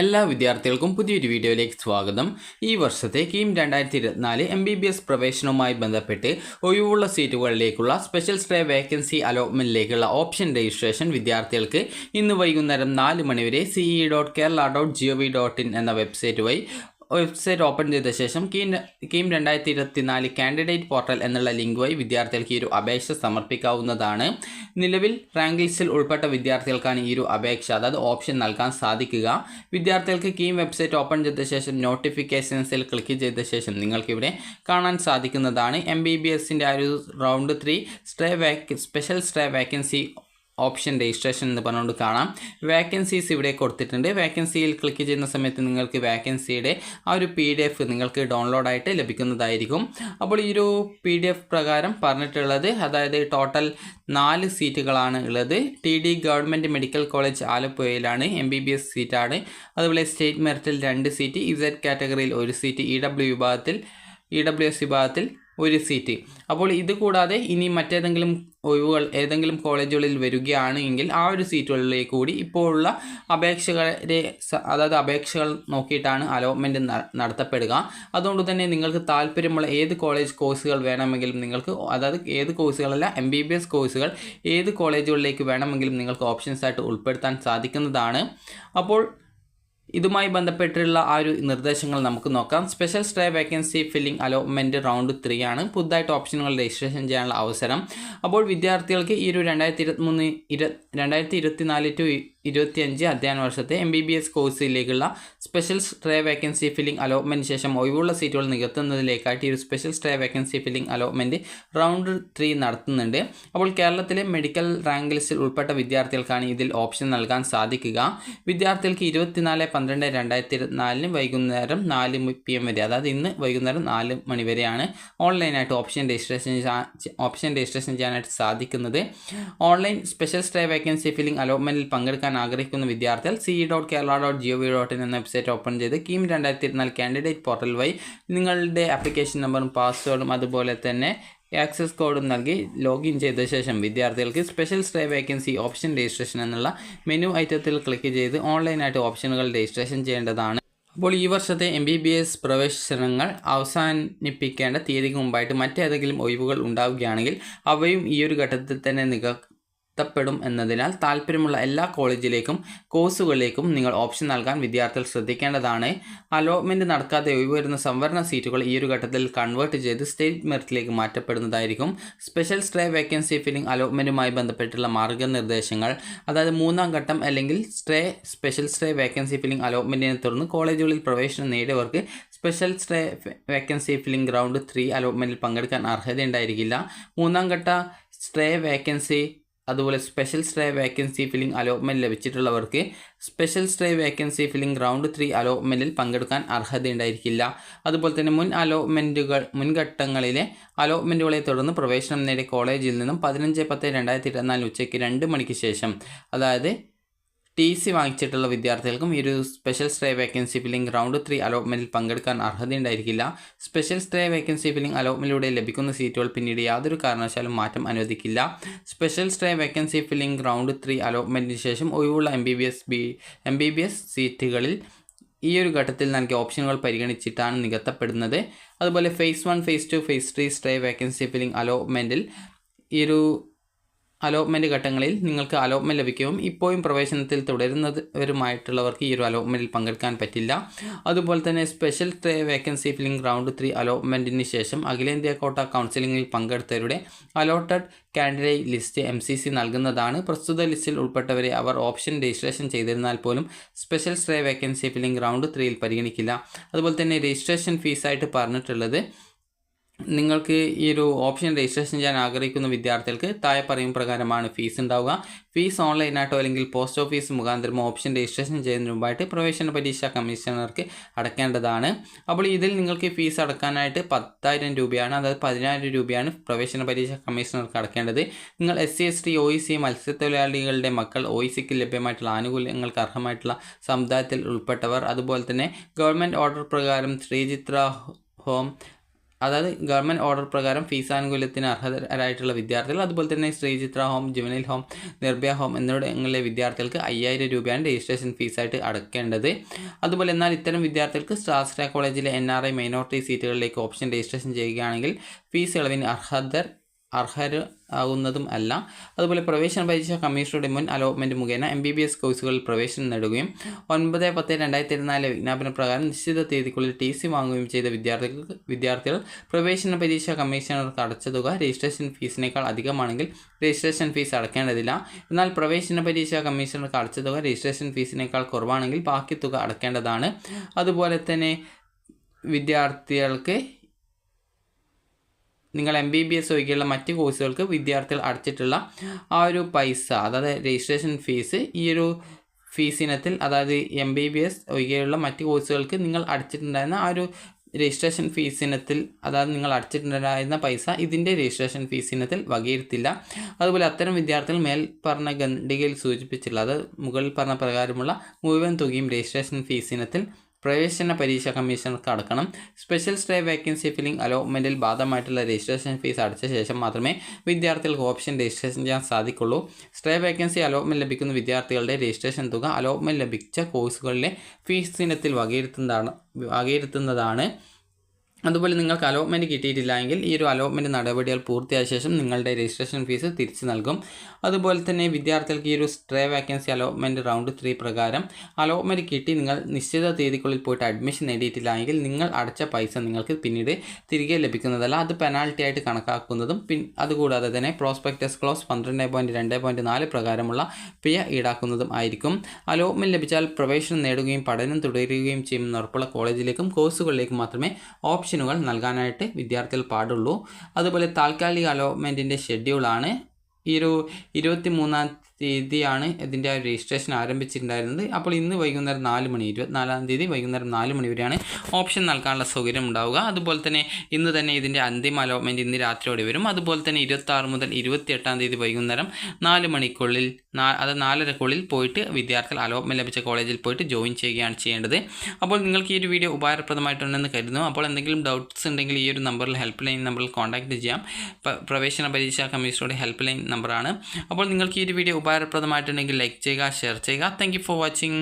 എല്ലാ വിദ്യാർത്ഥികൾക്കും പുതിയൊരു വീഡിയോയിലേക്ക് സ്വാഗതം. ഈ വർഷത്തെ കീം 2024 MBBS പ്രവേശനവുമായി ബന്ധപ്പെട്ട് ഒഴിവുള്ള സീറ്റുകളിലേക്കുള്ള സ്പെഷ്യൽ സ്റ്റേ വേക്കൻസി അലോട്ട്മെൻറ്റിലേക്കുള്ള ഓപ്ഷൻ രജിസ്ട്രേഷൻ വിദ്യാർത്ഥികൾക്ക് ഇന്ന് വൈകുന്നേരം 4 മണി വരെ ce.kerala.gov.in എന്ന വെബ്സൈറ്റ് ഓപ്പൺ ചെയ്ത ശേഷം കീം 2024 കാൻഡിഡേറ്റ് പോർട്ടൽ എന്നുള്ള ലിങ്ക് വഴി വിദ്യാർത്ഥികൾക്ക് ഈ ഒരു അപേക്ഷ സമർപ്പിക്കാവുന്നതാണ്. നിലവിൽ റാങ്ക് ലിസ്റ്റിൽ ഉൾപ്പെട്ട വിദ്യാർത്ഥികൾക്കാണ് ഈ ഒരു അപേക്ഷ അതായത് ഓപ്ഷൻ നൽകാൻ സാധിക്കുക. വിദ്യാർത്ഥികൾക്ക് കീം വെബ്സൈറ്റ് ഓപ്പൺ ചെയ്ത ശേഷം നോട്ടിഫിക്കേഷൻസിൽ ക്ലിക്ക് ചെയ്ത ശേഷം നിങ്ങൾക്കിവിടെ കാണാൻ സാധിക്കുന്നതാണ് MBBSൻ്റെ ഒരു round 3 special stray vacancy option registration എന്ന് പറഞ്ഞുകൊണ്ട് കാണാം. വേക്കൻസീസ് ഇവിടെ കൊടുത്തിട്ടുണ്ട്. വേക്കൻസിയിൽ ക്ലിക്ക് ചെയ്യുന്ന സമയത്ത് നിങ്ങൾക്ക് വേക്കൻസിയുടെ ആ ഒരു PDF നിങ്ങൾക്ക് ഡൗൺലോഡായിട്ട് ലഭിക്കുന്നതായിരിക്കും. അപ്പോൾ ഈ ഒരു PDF പ്രകാരം പറഞ്ഞിട്ടുള്ളത് അതായത് ടോട്ടൽ 4 സീറ്റുകളാണ് ഉള്ളത്. TD ഗവൺമെൻറ് മെഡിക്കൽ കോളേജ് ആലപ്പുഴയിലാണ് MBBS സീറ്റാണ്. അതുപോലെ സ്റ്റേറ്റ് മെറിറ്റിൽ 2 സീറ്റ്, Z കാറ്റഗറിയിൽ 1 സീറ്റ്, EWS വിഭാഗത്തിൽ 1 സീറ്റ്. അപ്പോൾ ഇത് കൂടാതെ ഇനി മറ്റേതെങ്കിലും ഒഴിവുകൾ ഏതെങ്കിലും കോളേജുകളിൽ വരികയാണ് എങ്കിൽ ആ ഒരു സീറ്റുകളിലേക്ക് കൂടി ഇപ്പോഴുള്ള അപേക്ഷകൾ നോക്കിയിട്ടാണ് അലോട്ട്മെൻറ്റ് നടത്തപ്പെടുക. അതുകൊണ്ട് തന്നെ നിങ്ങൾക്ക് താല്പര്യമുള്ള ഏത് കോളേജ് കോഴ്സുകൾ വേണമെങ്കിലും നിങ്ങൾക്ക് അതായത് ഏത് കോഴ്സുകളല്ല MBBS കോഴ്സുകൾ ഏത് കോളേജുകളിലേക്ക് വേണമെങ്കിലും നിങ്ങൾക്ക് ഓപ്ഷൻസായിട്ട് ഉൾപ്പെടുത്താൻ സാധിക്കുന്നതാണ്. അപ്പോൾ ഇതുമായി ബന്ധപ്പെട്ടുള്ള ആ ഒരു നിർദ്ദേശങ്ങൾ നമുക്ക് നോക്കാം. Special stray vacancy filling allotment round 3 ആണ്. പുതുതായിട്ട് ഓപ്ഷനുകൾ രജിസ്ട്രേഷൻ ചെയ്യാനുള്ള അവസരം. അപ്പോൾ വിദ്യാർത്ഥികൾക്ക് ഈ ഒരു 2024 to 25 അധ്യയന വർഷത്തെ MBBS കോഴ്സിലേക്കുള്ള സ്പെഷ്യൽ സ്റ്റേ വേക്കൻസി ഫില്ലിംഗ് അലോട്ട്മെൻറ്റിന് ശേഷം ഒഴിവുള്ള സീറ്റുകൾ നികത്തുന്നതിലേക്കായിട്ട് ഈ ഒരു special stray vacancy filling allotment round 3 നടത്തുന്നുണ്ട്. അപ്പോൾ കേരളത്തിലെ മെഡിക്കൽ റാങ്ക് ലിസ്റ്റിൽ ഉൾപ്പെട്ട വിദ്യാർത്ഥികൾക്കാണ് ഇതിൽ ഓപ്ഷൻ നൽകാൻ സാധിക്കുക. വിദ്യാർത്ഥികൾക്ക് 24/12/2024 വൈകുന്നേരം 4 PM വരെ അതായത് ഇന്ന് വൈകുന്നേരം 4 മണി വരെയാണ് ഓൺലൈനായിട്ട് ഓപ്ഷൻ രജിസ്ട്രേഷൻ ചെയ്യാനായിട്ട് സാധിക്കുന്നത്. Online special stray vacancy filling അലോട്ട്മെൻറ്റിൽ പങ്കെടുക്കാൻ ആഗ്രഹിക്കുന്ന വിദ്യാർത്ഥികൾ ce.kerala.gov.in എന്ന വെബ്സൈറ്റ് ഓപ്പൺ ചെയ്ത് കീം 2024 കാൻഡിഡേറ്റ് പോർട്ടൽ വഴി നിങ്ങളുടെ ആപ്ലിക്കേഷൻ നമ്പറും പാസ്വേഡും അതുപോലെ തന്നെ ആക്സസ് കോഡും നൽകി ലോഗിൻ ചെയ്ത ശേഷം വിദ്യാർത്ഥികൾക്ക് special stray vacancy option registration എന്നുള്ള മെനു ഐറ്റത്തിൽ ക്ലിക്ക് ചെയ്ത് ഓൺലൈനായിട്ട് ഓപ്ഷനുകൾ രജിസ്ട്രേഷൻ ചെയ്യേണ്ടതാണ്. അപ്പോൾ ഈ വർഷത്തെ MBBS പ്രവേശനങ്ങൾ അവസാനിപ്പിക്കേണ്ട തീയതിക്ക് മുമ്പായിട്ട് മറ്റേതെങ്കിലും ഒഴിവുകൾ ഉണ്ടാവുകയാണെങ്കിൽ അവയും ഈ ഒരു ഘട്ടത്തിൽ തന്നെ നികത്തപ്പെടും എന്നതിനാൽ താല്പര്യമുള്ള എല്ലാ കോളേജിലേക്കും കോഴ്സുകളിലേക്കും നിങ്ങൾ ഓപ്ഷൻ നൽകാൻ വിദ്യാർത്ഥികൾ ശ്രദ്ധിക്കേണ്ടതാണ്. അലോട്ട്മെൻറ്റ് നടക്കാതെ ഒഴിവ് വരുന്ന സംവരണ സീറ്റുകൾ ഈ ഒരു ഘട്ടത്തിൽ കൺവേർട്ട് ചെയ്ത് സ്റ്റേറ്റ് മെറിറ്റിലേക്ക് മാറ്റപ്പെടുന്നതായിരിക്കും. സ്പെഷ്യൽ സ്റ്റേ വേക്കൻസി ഫില്ലിംഗ് അലോട്ട്മെൻറ്റുമായി ബന്ധപ്പെട്ടുള്ള മാർഗ്ഗനിർദ്ദേശങ്ങൾ അതായത് 3ാം ഘട്ടം അല്ലെങ്കിൽ സ്പെഷ്യൽ സ്റ്റേ വേക്കൻസി ഫില്ലിംഗ് അലോട്ട്മെൻറ്റിനെ തുടർന്ന് കോളേജുകളിൽ പ്രവേശനം നേടിയവർക്ക് special stray vacancy filling round 3 അലോട്ട്മെൻറ്റിൽ പങ്കെടുക്കാൻ അർഹതയുണ്ടായിരിക്കില്ല. 3ാം ഘട്ട സ്റ്റേ വേക്കൻസി അതുപോലെ special stray vacancy filling allotment ലഭിച്ചിട്ടുള്ളവർക്ക് special stray vacancy filling round 3 അലോട്ട്മെൻറ്റിൽ പങ്കെടുക്കാൻ അർഹതയുണ്ടായിരിക്കില്ല. അതുപോലെ തന്നെ മുൻഘട്ടങ്ങളിലെ അലോട്ട്മെൻറ്റുകളെ തുടർന്ന് പ്രവേശനം നേടിയ കോളേജിൽ നിന്നും 15/10/2024 ഉച്ചയ്ക്ക് 2 മണിക്ക് ശേഷം അതായത് TC വാങ്ങിച്ചിട്ടുള്ള വിദ്യാർത്ഥികൾക്കും ഈ ഒരു special stray vacancy filling round 3 അലോട്ട്മെൻറ്റിൽ പങ്കെടുക്കാൻ അർഹതയുണ്ടായിരിക്കില്ല. സ്പെഷ്യൽ സ്റ്റേ വേക്കൻസി ഫില്ലിംഗ് അലോട്ട്മെൻറ്റിലൂടെ ലഭിക്കുന്ന സീറ്റുകൾ പിന്നീട് യാതൊരു കാരണവശാലും മാറ്റം അനുവദിക്കില്ല. Special stray vacancy filling round 3 അലോട്ട്മെൻറ്റിന് ശേഷം ഒഴിവുള്ള MBBS സീറ്റുകളിൽ ഈ ഒരു ഘട്ടത്തിൽ നൽകിയ ഓപ്ഷനുകൾ പരിഗണിച്ചിട്ടാണ് നികത്തപ്പെടുന്നത്. അതുപോലെ phase 1, phase 2, phase 3 stray vacancy filling അലോട്ട്മെൻറ്റിൽ ഈ ഒരു അലോട്ട്മെൻറ്റ് ഘട്ടങ്ങളിൽ നിങ്ങൾക്ക് അലോട്ട്മെൻറ്റ് ലഭിക്കുകയും ഇപ്പോഴും പ്രവേശനത്തിൽ തുടരുന്നവരുമായിട്ടുള്ളവർക്ക് ഈ ഒരു അലോട്ട്മെൻറ്റിൽ പങ്കെടുക്കാൻ പറ്റില്ല. അതുപോലെ തന്നെ special stray vacancy filling round 3 അലോട്ട്മെൻറ്റിന് ശേഷം അഖിലേന്ത്യാ കോട്ട കൗൺസിലിംഗിൽ പങ്കെടുത്തവരുടെ അലോട്ടഡ് കാൻഡിഡേറ്റ് ലിസ്റ്റ് MCC നൽകുന്നതാണ്. പ്രസ്തുത ലിസ്റ്റിൽ ഉൾപ്പെട്ടവരെ അവർ ഓപ്ഷൻ രജിസ്ട്രേഷൻ ചെയ്തിരുന്നാൽ പോലും special stray vacancy filling round 3ൽ പരിഗണിക്കില്ല. അതുപോലെ തന്നെ രജിസ്ട്രേഷൻ ഫീസായിട്ട് പറഞ്ഞിട്ടുള്ളത് നിങ്ങൾക്ക് ഈ ഒരു ഓപ്ഷൻ രജിസ്ട്രേഷൻ ചെയ്യാൻ ആഗ്രഹിക്കുന്ന വിദ്യാർത്ഥികൾക്ക് താഴെ പറയും പ്രകാരമാണ് ഫീസ് ഉണ്ടാവുക. ഫീസ് ഓൺലൈനായിട്ടോ അല്ലെങ്കിൽ പോസ്റ്റ് ഓഫീസ് മുഖാന്തരമോ ഓപ്ഷൻ രജിസ്ട്രേഷൻ ചെയ്യുന്നതിന് മുമ്പായിട്ട് പ്രവേശന പരീക്ഷാ കമ്മീഷണർക്ക് അടയ്ക്കേണ്ടതാണ്. അപ്പോൾ ഇതിൽ നിങ്ങൾക്ക് ഫീസ് അടക്കാനായിട്ട് 10,000 രൂപയാണ് അതായത് 10,000 രൂപയാണ് പ്രവേശന പരീക്ഷാ കമ്മീഷണർക്ക് അടക്കേണ്ടത്. നിങ്ങൾ SC ST OEC മത്സ്യത്തൊഴിലാളികളുടെ മക്കൾ OECക്ക് ലഭ്യമായിട്ടുള്ള ആനുകൂല്യങ്ങൾക്ക് അർഹമായിട്ടുള്ള സമുദായത്തിൽ ഉൾപ്പെട്ടവർ അതുപോലെ തന്നെ ഗവൺമെൻറ് ഓർഡർ പ്രകാരം ശ്രീചിത്ര ഹോം അതായത് ഗവൺമെൻറ് ഓർഡർ പ്രകാരം ഫീസ് ആനുകൂല്യത്തിന് അർഹരായിട്ടുള്ള വിദ്യാർത്ഥികൾ, അതുപോലെ തന്നെ Sreechitra home, juvenile home, Nirbhaya home എന്നിവിടങ്ങളിലെ വിദ്യാർത്ഥികൾക്ക് 5000 രൂപയാണ് രജിസ്ട്രേഷൻ ഫീസായിട്ട് അടക്കേണ്ടത്. അതുപോലെ എന്നാൽ ഇത്തരം വിദ്യാർത്ഥികൾക്ക് ശാസ്ത്ര കോളേജിലെ NRI മൈനോറിറ്റി സീറ്റുകളിലേക്ക് ഓപ്ഷൻ രജിസ്ട്രേഷൻ ചെയ്യുകയാണെങ്കിൽ ഫീസ് ഇളവിന് അർഹരാകുന്നതും അല്ല. അതുപോലെ പ്രവേശന പരീക്ഷ കമ്മീഷനുടെ മുൻ അലോട്ട്മെൻറ്റ് മുഖേന MBBS കോഴ്സുകളിൽ പ്രവേശനം നേടുകയും 9/10/2024 വിജ്ഞാപന പ്രകാരം നിശ്ചിത തീയതിക്കുള്ളിൽ TC വാങ്ങുകയും ചെയ്ത വിദ്യാർത്ഥികൾ പ്രവേശന പരീക്ഷ കമ്മീഷണർക്ക് അടച്ച തുക രജിസ്ട്രേഷൻ ഫീസിനേക്കാൾ അധികമാണെങ്കിൽ രജിസ്ട്രേഷൻ ഫീസ് അടക്കേണ്ടതില്ല. എന്നാൽ പ്രവേശന പരീക്ഷ കമ്മീഷണർക്ക് അടച്ച തുക രജിസ്ട്രേഷൻ ഫീസിനേക്കാൾ കുറവാണെങ്കിൽ ബാക്കി തുക അടക്കേണ്ടതാണ്. അതുപോലെ തന്നെ വിദ്യാർത്ഥികൾക്ക് നിങ്ങൾ MBBS ഒഴികെയുള്ള മറ്റ് കോഴ്സുകൾക്ക് വിദ്യാർത്ഥികൾ അടച്ചിട്ടുള്ള ആ ഒരു പൈസ, അതായത് രജിസ്ട്രേഷൻ ഫീസ്, ഈ ഒരു ഫീസ് ഇനത്തിൽ, അതായത് MBBS ഒഴികെയുള്ള മറ്റ് കോഴ്സുകൾക്ക് നിങ്ങൾ അടച്ചിട്ടുണ്ടായിരുന്ന ആ ഒരു രജിസ്ട്രേഷൻ ഫീസ് ഇനത്തിൽ, അതായത് നിങ്ങൾ അടച്ചിട്ടുണ്ടായിരുന്ന പൈസ ഇതിൻ്റെ രജിസ്ട്രേഷൻ ഫീസ് ഇനത്തിൽ വകയിരുത്തില്ല. അതുപോലെ അത്തരം വിദ്യാർത്ഥികൾ മേൽ പറഞ്ഞ ഖണ്ഡികയിൽ സൂചിപ്പിച്ചിട്ടുള്ള, അത് മുകളിൽ പറഞ്ഞ പ്രകാരമുള്ള മുഴുവൻ തുകയും രജിസ്ട്രേഷൻ ഫീസ് ഇനത്തിൽ പ്രവേശന പരീക്ഷ കമ്മീഷണർക്ക് അടക്കണം. സ്പെഷ്യൽ സ്റ്റേ വേക്കൻസി ഫില്ലിംഗ് അലോട്ട്മെൻറ്റിൽ ബാധകമായിട്ടുള്ള രജിസ്ട്രേഷൻ ഫീസ് അടച്ച ശേഷം മാത്രമേ വിദ്യാർത്ഥികൾക്ക് ഓപ്ഷൻ രജിസ്ട്രേഷൻ ചെയ്യാൻ സാധിക്കുള്ളൂ. സ്റ്റേ വേക്കൻസി അലോട്ട്മെൻറ്റ് ലഭിക്കുന്ന വിദ്യാർത്ഥികളുടെ രജിസ്ട്രേഷൻ തുക അലോട്ട്മെൻറ്റ് ലഭിച്ച കോഴ്സുകളിലെ ഫീസ് ഇനത്തിൽ വകയിരുത്തുന്നതാണ്. അതുപോലെ നിങ്ങൾക്ക് അലോട്ട്മെൻറ്റ് കിട്ടിയിട്ടില്ല എങ്കിൽ ഈ ഒരു അലോട്ട്മെൻറ്റ് നടപടികൾ പൂർത്തിയായ ശേഷം നിങ്ങളുടെ രജിസ്ട്രേഷൻ ഫീസ് തിരിച്ചു നൽകും. അതുപോലെ തന്നെ വിദ്യാർത്ഥികൾക്ക് ഈ ഒരു സ്റ്റേ വേക്കൻസി അലോട്ട്മെൻറ്റ് റൗണ്ട് 3 പ്രകാരം അലോട്ട്മെൻറ്റ് കിട്ടി നിങ്ങൾ നിശ്ചിത തീയതിക്കുള്ളിൽ പോയിട്ട് അഡ്മിഷൻ നേടിയിട്ടില്ല എങ്കിൽ നിങ്ങൾ അടച്ച പൈസ നിങ്ങൾക്ക് പിന്നീട് തിരികെ ലഭിക്കുന്നതല്ല, അത് പെനാൽറ്റി ആയിട്ട് കണക്കാക്കുന്നതും അതുകൂടാതെ തന്നെ പ്രോസ്പെക്ടസ് ക്ലോസ് 12.2.4 പ്രകാരമുള്ള പിഴ ഈടാക്കുന്നതും ആയിരിക്കും. അലോട്ട്മെൻറ്റ് ലഭിച്ചാൽ പ്രവേശനം നേടുകയും പഠനം തുടരുകയും ചെയ്യുമെന്ന് ഉറപ്പുള്ള കോളേജിലേക്കും കോഴ്സുകളിലേക്കും മാത്രമേ ഓപ്ഷനുകൾ നൽകാനായിട്ട് വിദ്യാർത്ഥികൾ പാടുള്ളൂ. അതുപോലെ താൽക്കാലിക അലോട്ട്മെൻറ്റിൻ്റെ ഷെഡ്യൂളാണ് ഈ ഒരു 23-ാം തീയതിയാണ് ഇതിൻ്റെ രജിസ്ട്രേഷൻ ആരംഭിച്ചിട്ടുണ്ടായിരുന്നത്. അപ്പോൾ ഇന്ന് വൈകുന്നേരം 4 മണി, 24-ാം തീയതി വൈകുന്നേരം 4 മണി വരെയാണ് ഓപ്ഷൻ നൽകാനുള്ള സൗകര്യം ഉണ്ടാവുക. അതുപോലെ തന്നെ ഇന്ന് തന്നെ ഇതിൻ്റെ അന്തിമ അലോട്ട്മെൻറ്റ് ഇന്ന് രാത്രിയോടെ വരും. അതുപോലെ തന്നെ 26 മുതൽ 28-ാം തീയതി വൈകുന്നേരം 4 മണിക്കുള്ളിൽ, അത് 4:30-ക്കുള്ളിൽ പോയിട്ട് വിദ്യാർത്ഥികൾ അലോട്ട്മെൻറ്റ് ലഭിച്ച കോളേജിൽ പോയിട്ട് ജോയിൻ ചെയ്യുകയാണ് ചെയ്യേണ്ടത്. അപ്പോൾ നിങ്ങൾക്ക് ഈ ഒരു വീഡിയോ ഉപകാരപ്രദമായിട്ടുണ്ടെന്ന് കരുതുന്നു. അപ്പോൾ എന്തെങ്കിലും ഡൗട്ട്സ് ഉണ്ടെങ്കിൽ ഈ ഒരു നമ്പറിൽ, ഹെൽപ്പ് ലൈൻ നമ്പറിൽ കോൺടാക്റ്റ് ചെയ്യാം. പ്രവേശന പരീക്ഷ കമ്മീഷനുടെ ഹെൽപ്പ് ലൈൻ നമ്പറാണ്. അപ്പോൾ നിങ്ങൾക്ക് ഈ ഒരു വീഡിയോ ഉപകാരപ്രദമായിട്ടുണ്ടെങ്കിൽ ലൈക്ക് ചെയ്യുക, ഷെയർ ചെയ്യുക. Thank you for watching.